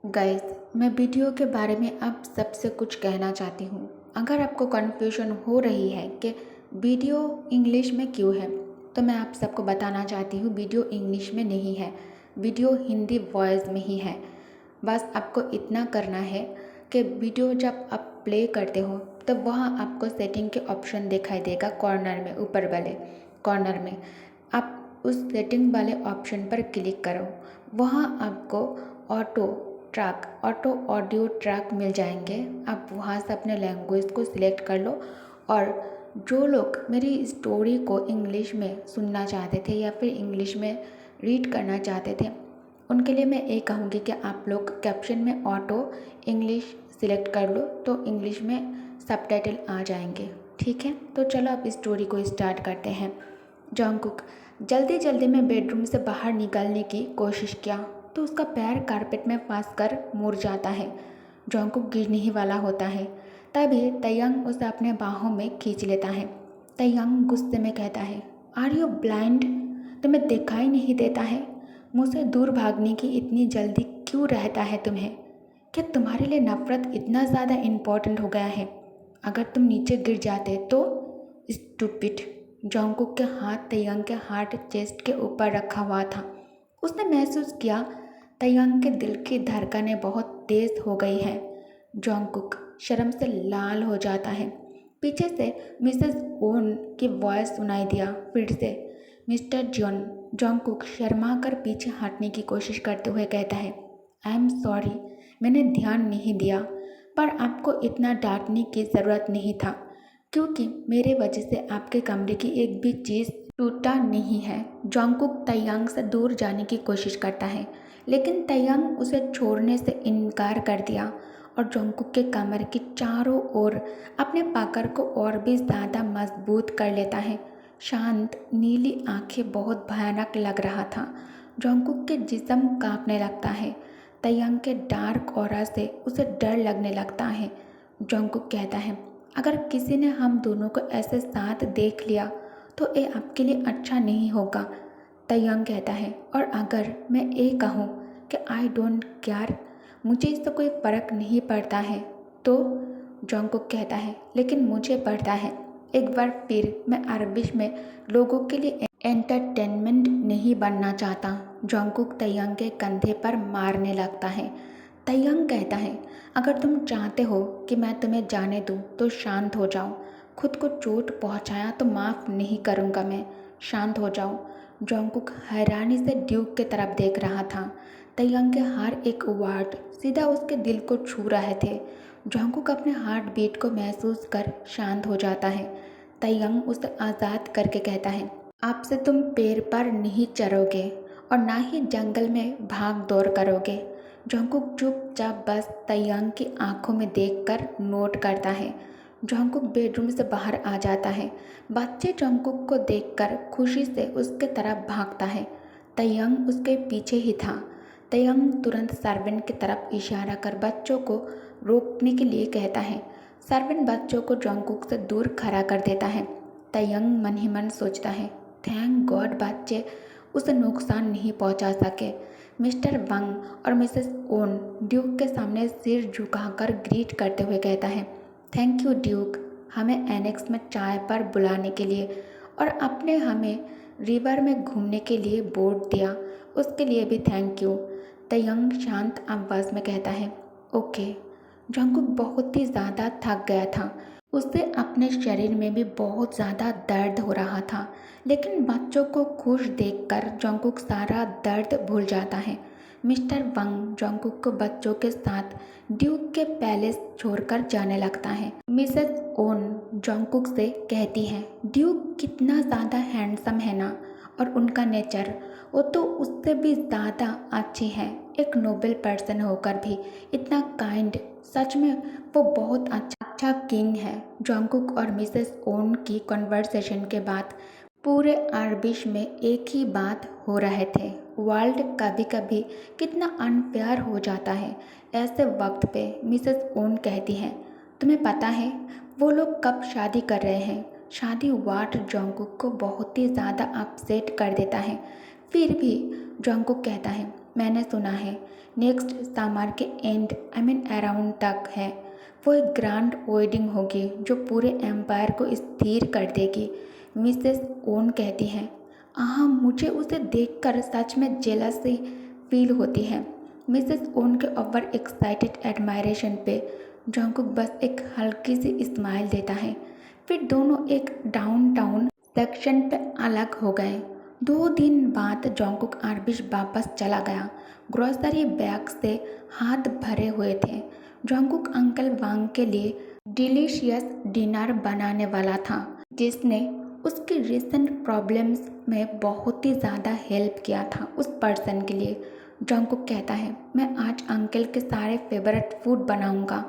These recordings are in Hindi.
गाइस, मैं वीडियो के बारे में आप सबसे कुछ कहना चाहती हूँ। अगर आपको कन्फ्यूजन हो रही है कि वीडियो इंग्लिश में क्यों है, तो मैं आप सबको बताना चाहती हूँ वीडियो इंग्लिश में नहीं है, वीडियो हिंदी वॉइस में ही है। बस आपको इतना करना है कि वीडियो जब आप प्ले करते हो तो वहाँ आपको सेटिंग के ऑप्शन दिखाई देगा कॉर्नर में, ऊपर वाले कॉर्नर में। आप उस सेटिंग वाले ऑप्शन पर क्लिक करो। वहाँ आपको ऑटो ऑडियो ट्रैक मिल जाएंगे। आप वहाँ से अपने लैंग्वेज को सिलेक्ट कर लो। और जो लोग मेरी स्टोरी को इंग्लिश में सुनना चाहते थे या फिर इंग्लिश में रीड करना चाहते थे, उनके लिए मैं ये कहूँगी कि आप लोग कैप्शन में ऑटो इंग्लिश सिलेक्ट कर लो तो इंग्लिश में सबटाइटल आ जाएंगे। ठीक है, तो चलो अब स्टोरी को स्टार्ट करते हैं। जॉन्गकुक जल्दी जल्दी में बेडरूम से बाहर निकलने की कोशिश किया तो उसका पैर कारपेट में फंस कर मुड़ जाता है। जॉन्गकुक गिरने ही वाला होता है। तभी तयंग उसे अपने बाहों में खींच लेता है। तयंग गुस्से में कहता है, आर यू ब्लाइंड? तुम्हें दिखाई नहीं देता है? मुझसे दूर भागने की इतनी जल्दी क्यों रहता है तुम्हें? क्या तुम्हारे लिए नफरत इतना ज़्यादा इम्पोर्टेंट हो गया है? अगर तुम नीचे गिर जाते तो? स्टूपिड। जॉन्गकुक के हाथ तयंग के हार्ट चेस्ट के ऊपर रखा हुआ था। उसने महसूस किया तयंग के दिल की धड़कनें बहुत तेज हो गई हैं। जॉन्गकुक शर्म से लाल हो जाता है। पीछे से मिसेस ओन की वॉइस सुनाई दिया फिर से, मिस्टर जॉन। जॉन्गकुक शर्मा कर पीछे हटने की कोशिश करते हुए कहता है, आई एम सॉरी, मैंने ध्यान नहीं दिया, पर आपको इतना डांटने की ज़रूरत नहीं था, क्योंकि मेरे वजह से आपके कमरे की एक भी चीज़ टूटा नहीं है। जॉन्गकुक तयंग से दूर जाने की कोशिश करता है, लेकिन तयंग उसे छोड़ने से इनकार कर दिया और जॉन्गकुक के कमर की चारों ओर अपने पकड़ को और भी ज़्यादा मजबूत कर लेता है। शांत नीली आंखें बहुत भयानक लग रहा था। जॉन्गकुक के जिस्म कांपने लगता है। तयंग के डार्क ऑरा से उसे डर लगने लगता है। जॉन्गकुक कहता है, अगर किसी ने हम दोनों को ऐसे साथ देख लिया तो ये आपके लिए अच्छा नहीं होगा। तयंग कहता है, और अगर मैं ये कहूँ कि आई डोंट केयर, मुझे इससे कोई फ़र्क नहीं पड़ता है तो? जॉन्गकुक कहता है, लेकिन मुझे पड़ता है। एक बार फिर मैं अरबिश में लोगों के लिए एंटरटेनमेंट नहीं बनना चाहता। जॉन्गकुक तयंग के कंधे पर मारने लगता है। तयंग कहता है, अगर तुम चाहते हो कि मैं तुम्हें जाने दूँ तो शांत हो जाओ। खुद को चोट पहुँचाया तो माफ़ नहीं करूँगा मैं, शांत हो जाओ। जॉन्गकुक हैरानी से ड्यूक की तरफ देख रहा था। तयंग के हर एक वर्ड सीधा उसके दिल को छू रहे थे। जॉन्गकुक अपने हार्ट बीट को महसूस कर शांत हो जाता है। तयंग उसे आज़ाद करके कहता है, आपसे तुम पेड़ पर नहीं चढ़ोगे और ना ही जंगल में भाग दौड़ करोगे। जॉन्गकुक चुपचाप बस तयंग की आंखों में देखकर नोट करता है। जॉन्गकुक बेडरूम से बाहर आ जाता है। बच्चे जॉन्गकुक को देखकर खुशी से उसके तरफ भागता है। तयंग उसके पीछे ही था। तयंग तुरंत सर्वेंट की तरफ इशारा कर बच्चों को रोकने के लिए कहता है। सर्वेंट बच्चों को जॉन्गकुक से दूर खड़ा कर देता है। तयंग मन ही मन सोचता है, थैंक गॉड बच्चे उसे नुकसान नहीं पहुंचा सके। मिस्टर वंग और मिसेस ओन ड्यूक के सामने सिर झुकाकर ग्रीट करते हुए कहता है, थैंक यू ड्यूक, हमें एनेक्स में चाय पर बुलाने के लिए और अपने हमें रिवर में घूमने के लिए बोट दिया, उसके लिए भी थैंक यू। तयंग शांत आवाज़ में कहता है, ओके। जॉन्गकुक बहुत ही ज़्यादा थक गया था। उसे अपने शरीर में भी बहुत ज़्यादा दर्द हो रहा था, लेकिन बच्चों को खुश देखकर जॉन्गकुक सारा दर्द भूल जाता है। मिस्टर वंग जॉन्गकुक को बच्चों के साथ ड्यूक के पैलेस छोड़कर जाने लगता है। मिसेस ओन जॉन्गकुक से कहती है, ड्यूक कितना ज़्यादा हैंडसम है ना, और उनका नेचर, वो तो उससे भी ज़्यादा अच्छी है। एक नोबल पर्सन होकर भी इतना काइंड, सच में वो बहुत अच्छा किंग है। जॉन्गकुक और मिसेस ओन की कन्वर्सेशन के बाद पूरे अरबिश में एक ही बात हो रहे थे, वर्ल्ड कभी कभी कितना अनफेयर हो जाता है। ऐसे वक्त पे मिसेस ओन कहती हैं, तुम्हें पता है वो लोग कब शादी कर रहे हैं? शादी वाट जॉन्गकुक को बहुत ही ज़्यादा अपसेट कर देता है। फिर भी जॉन्गकुक कहता है, मैंने सुना है नेक्स्ट समर के एंड अराउंड तक है वो एक ग्रैंड वेडिंग होगी जो पूरे एम्पायर को स्थिर कर देगी। मिसेस ओन कहती हैं। मुझे उसे देखकर सच में जेलसी फील होती है। मिसेस ओन के ओवर एक्साइटेड एडमायरेशन पे जंकुक बस एक हल्की सी स्माइल देता है। फिर दोनों एक डाउनटाउन सेक्शन पे अलग हो गए। 2 दिन बाद जंकुक आर्बिश वापस चला गया। ग्रोसरी बैग से हाथ भरे हुए थे। जंकुक अंकल वांग के लिए डिलीशियस डिनर बनाने वाला था जिसने उसकी रिसेंट प्रॉब्लम्स में बहुत ही ज़्यादा हेल्प किया था उस पर्सन के लिए। जंकुक कहता है मैं आज अंकल के सारे फेवरेट फूड बनाऊंगा।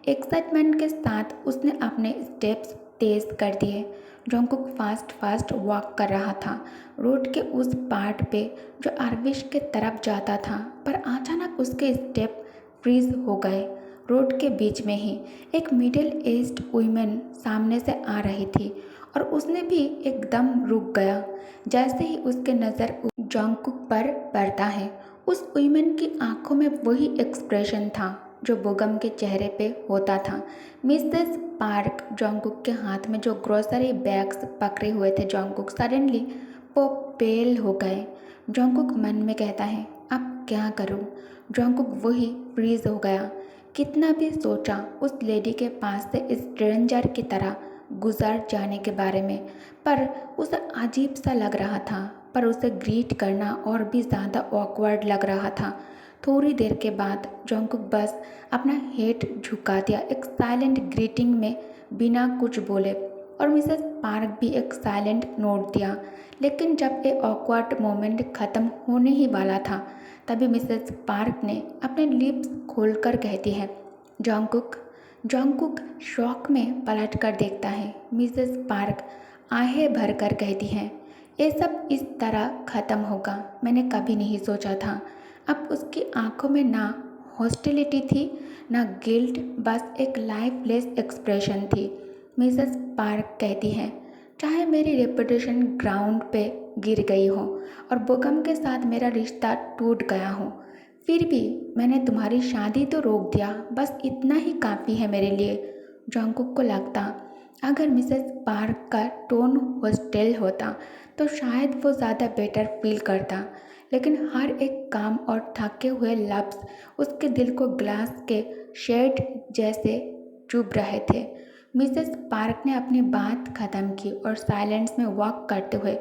एक्साइटमेंट के साथ उसने अपने स्टेप्स तेज कर दिए। जंकुक फास्ट वॉक कर रहा था रोड के उस पार्ट पे जो आर्विश के तरफ जाता था, पर अचानक उसके स्टेप फ्रीज हो गए। रोड के बीच में ही एक मिडिल एज्ड वुमेन सामने से आ रही थी और उसने भी एकदम रुक गया जैसे ही उसके नज़र जंकुक पर पड़ता है। उस वुमेन की आंखों में वही एक्सप्रेशन था जो बोगम के चेहरे पे होता था। मिसेस पार्क जंकुक के हाथ में जो ग्रोसरी बैग्स पकड़े हुए थे जंकुक सडनली वो पेल हो गए। जंकुक मन में कहता है अब क्या करूं। जंकुक वही फ्रीज हो गया। कितना भी सोचा उस लेडी के पास से स्ट्रेंजर की तरह गुजर जाने के बारे में, पर उसे अजीब सा लग रहा था। पर उसे ग्रीट करना और भी ज़्यादा ऑकवर्ड लग रहा था। थोड़ी देर के बाद जंकुक बस अपना हेड झुका दिया एक साइलेंट ग्रीटिंग में बिना कुछ बोले, और मिसेस पार्क भी एक साइलेंट नोट दिया। लेकिन जब ये ऑकवर्ड मोमेंट ख़त्म होने ही वाला था तभी मिसेस पार्क ने अपने लिप्स खोलकर कहती है जंकुक। जंकुक शॉक में पलट कर देखता है। मिसेस पार्क आहें भर कर कहती हैं ये सब इस तरह ख़त्म होगा मैंने कभी नहीं सोचा था। अब उसकी आंखों में ना हॉस्टिलिटी थी ना गिल्ट, बस एक लाइफलेस एक्सप्रेशन थी। मिसेस पार्क कहती हैं चाहे मेरी रेपुटेशन ग्राउंड पे गिर गई हो और बोगम के साथ मेरा रिश्ता टूट गया हो, फिर भी मैंने तुम्हारी शादी तो रोक दिया, बस इतना ही काफ़ी है मेरे लिए। जंकुक को लगता अगर मिसेस पार्क का टोन हॉस्टिल होता तो शायद वो ज़्यादा बेटर फील करता, लेकिन हर एक काम और थके हुए लफ्ज़ उसके दिल को ग्लास के शेड जैसे चुभ रहे थे। मिसेस पार्क ने अपनी बात ख़त्म की और साइलेंस में वॉक करते हुए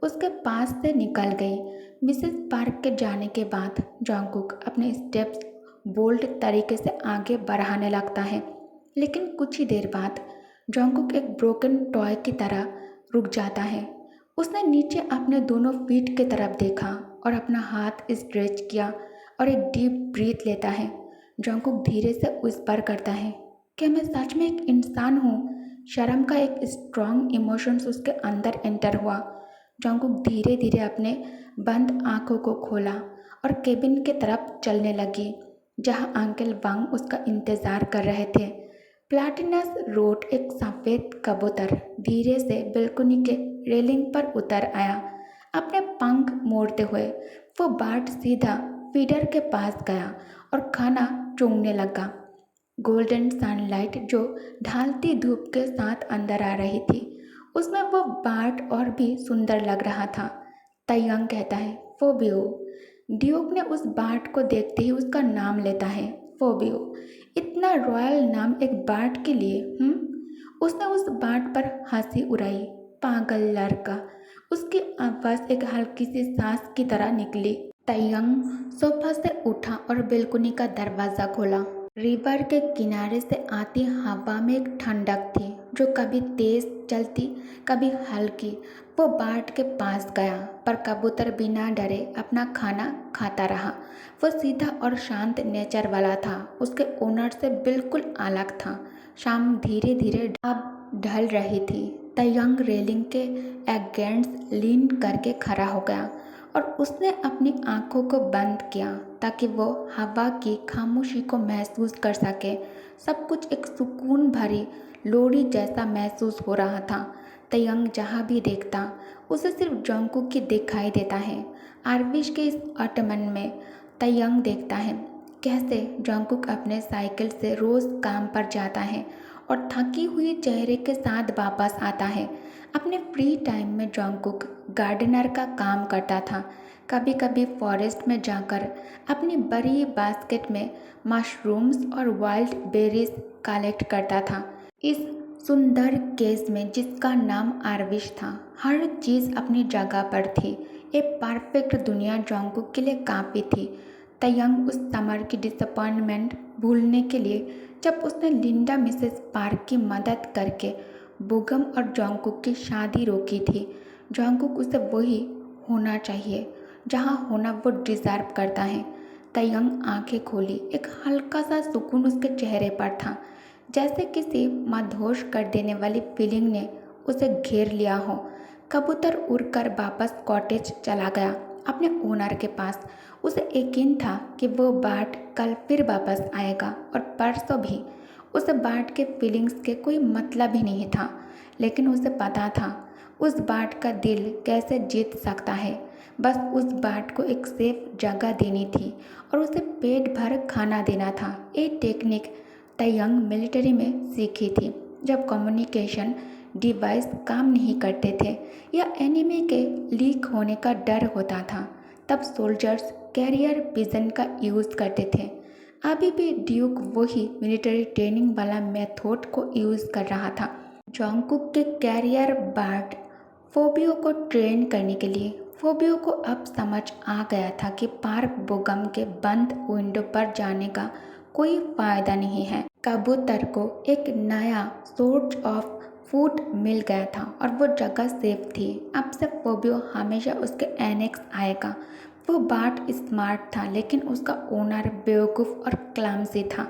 उसके पास से निकल गई। मिसेस पार्क के जाने के बाद जंकुक अपने स्टेप्स बोल्ड तरीके से आगे बढ़ाने लगता है, लेकिन कुछ ही देर बाद जंकुक एक ब्रोकन टॉय की तरह रुक जाता है। उसने नीचे अपने दोनों फीट की तरफ देखा और अपना हाथ स्ट्रेच किया और एक डीप ब्रीथ लेता है। जंकुक धीरे से विस्पर करता है क्या मैं सच में एक इंसान हूँ। शर्म का एक स्ट्रॉन्ग इमोशंस उसके अंदर एंटर हुआ। जंकुक धीरे धीरे अपने बंद आंखों को खोला और केबिन के तरफ चलने लगी जहाँ अंकल वांग उसका इंतज़ार कर रहे थे। प्लाटिनस रोड एक सफ़ेद कबूतर धीरे से बालकनी के रेलिंग पर उतर आया। अपने पंख मोड़ते हुए वो बर्ड सीधा फीडर के पास गया और खाना चूंघने लगा। गोल्डन सनलाइट जो ढलती धूप के साथ अंदर आ रही थी उसमें वो बर्ड और भी सुंदर लग रहा था। तयंग कहता है फोबियो। ड्यूक ने उस बर्ड को देखते ही उसका नाम लेता है फोबियो। इतना रॉयल नाम एक बर्ड के लिए। उसने उस बर्ड पर हंसी उड़ाई। पागल लड़का। उसकी आवाज़ एक हल्की सी सांस की तरह निकली। तयंग सोफा से उठा और बालकनी का दरवाज़ा खोला। रिवर के किनारे से आती हवा में एक ठंडक थी जो कभी तेज चलती कभी हल्की। वो बर्ड के पास गया पर कबूतर बिना डरे अपना खाना खाता रहा। वो सीधा और शांत नेचर वाला था, उसके ओनर से बिल्कुल अलग था। शाम धीरे धीरे अब ढल रही थी। तयंग रेलिंग के अगेंस्ट लीन करके खड़ा हो गया और उसने अपनी आंखों को बंद किया ताकि वो हवा की खामोशी को महसूस कर सके। सब कुछ एक सुकून भरी लोरी जैसा महसूस हो रहा था। तयंग जहाँ भी देखता उसे सिर्फ जंकुक ही दिखाई देता है। आर्विश के इस अटमन में तयंग देखता है कैसे जंगकुक अपने साइकिल से रोज़ काम पर जाता है और थकी हुई चेहरे के साथ वापस आता है। अपने फ्री टाइम में जंगकुक गार्डनर का काम करता था। कभी कभी फॉरेस्ट में जाकर अपनी बड़ी बास्केट में मशरूम्स और वाइल्ड बेरीज कलेक्ट करता था। इस सुंदर केस में जिसका नाम आरविश था, हर चीज़ अपनी जगह पर थी। एक परफेक्ट दुनिया जंगकुक के लिए काफ़ी थी। तयंग उस समर की डिसअपॉइंटमेंट भूलने के लिए जब उसने लिंडा मिसेस पार्क की मदद करके बुगम और जंगकुक की शादी रोकी थी। जंगकुक उसे वही होना चाहिए जहाँ होना वो डिज़र्व करता है। तयंग आंखें खोली, एक हल्का सा सुकून उसके चेहरे पर था, जैसे किसी मदहोश कर देने वाली फीलिंग ने उसे घेर लिया हो। कबूतर उड़कर वापस कॉटेज चला गया अपने ओनर के पास। उसे यकीन था कि वो बर्ड कल फिर वापस आएगा और परसों भी। उसे बर्ड के फीलिंग्स के कोई मतलब ही नहीं था, लेकिन उसे पता था उस बर्ड का दिल कैसे जीत सकता है। बस उस बर्ड को एक सेफ जगह देनी थी और उसे पेट भर खाना देना था। ये टेक्निक तयंग मिलिट्री में सीखी थी। जब कम्युनिकेशन डिवाइस काम नहीं करते थे या एनिमी के लीक होने का डर होता था, तब सोल्जर्स कैरियर विजन का यूज़ करते थे। अभी भी ड्यूक वही मिलिट्री ट्रेनिंग वाला मेथड को यूज़ कर रहा था। जंगकुक के कैरियर बर्ड फोबियो को ट्रेन करने के लिए। फोबियो को अब समझ आ गया था कि पार्क बुगम के बंद विंडो पर जाने का कोई फ़ायदा नहीं है। कबूतर को एक नया सोर्स ऑफ फूड मिल गया था और वो जगह सेफ थी। अब से फोबियो हमेशा उसके एनेक्स आएगा। वो बर्ड स्मार्ट था, लेकिन उसका ओनर बेवकूफ़ और क्लमसी था।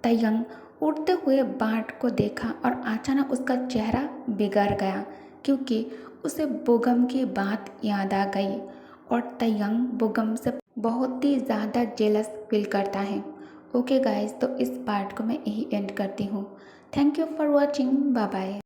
तयंग उड़ते हुए बर्ड को देखा और अचानक उसका चेहरा बिगड़ गया, क्योंकि उसे बुगम की बात याद आ गई। और तयंग बुगम से बहुत ही ज़्यादा जेलस फील करता है। ओके गाइस, तो इस पार्ट को मैं यही एंड करती हूँ। Thank you for watching. Bye bye.